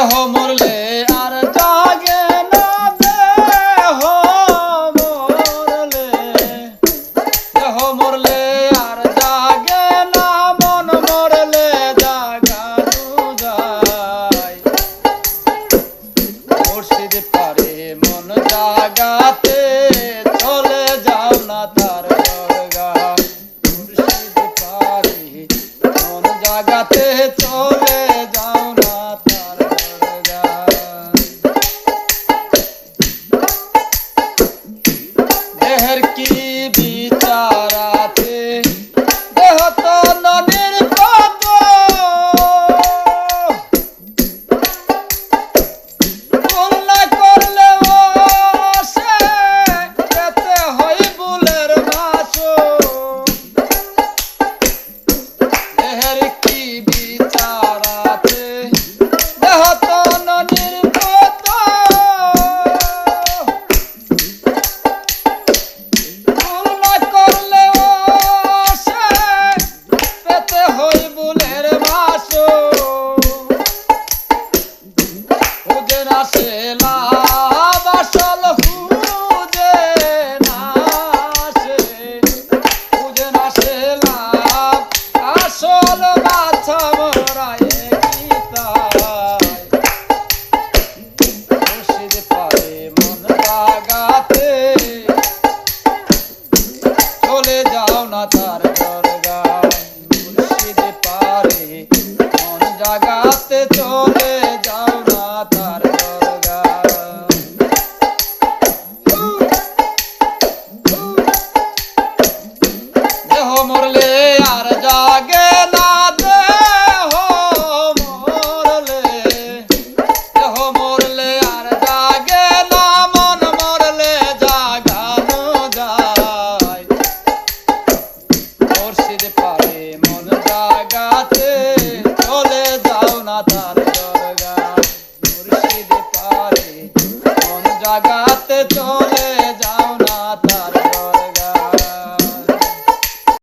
দেহ মরলে আর জাগে না, দেহ মরলে, দেহ মরলে আর জাগে না, মন মরলে জাগানো যায়। মুর্শিদ পারে মন জাগাতে, চলে যাও না তার দরগায়। মুর্শিদ পারে মন জাগাতে, চলে যাও না তার দরগায়। দেহের কি বিচার আছে, দেহ তো নদীর পদ্ম, ভুল না করলেও সে যেতে হয় ভুলের মাসো। দেহের কি বিচার আছে, দেহ তো নদীর পদ্ম, ভুল না করলেও সে পেতে হয় ভুলের মাসো। খুঁজে না সে লাভ আসল, খুঁজে না সে, খুঁজে না সে লাভ আসল, বাছা মোরা একই তাই। মুর্শিদ পারে মন জাগাতে, চলে যাও না তার দরগায়। মুর্শিদ পারে মন জাগাতে, চলে যাও না তার দরগায়। দেহ মরলে আর জাগে না, দেহ মরলে, দেহ মরলে আর জাগে না, মন মরলে জাগানো যায়। মুর্শিদ পারে মন জাগাতে, চলে যাও না তার দরগায়। মুর্শিদ পারে মন জাগাতে, চলে যাও না তার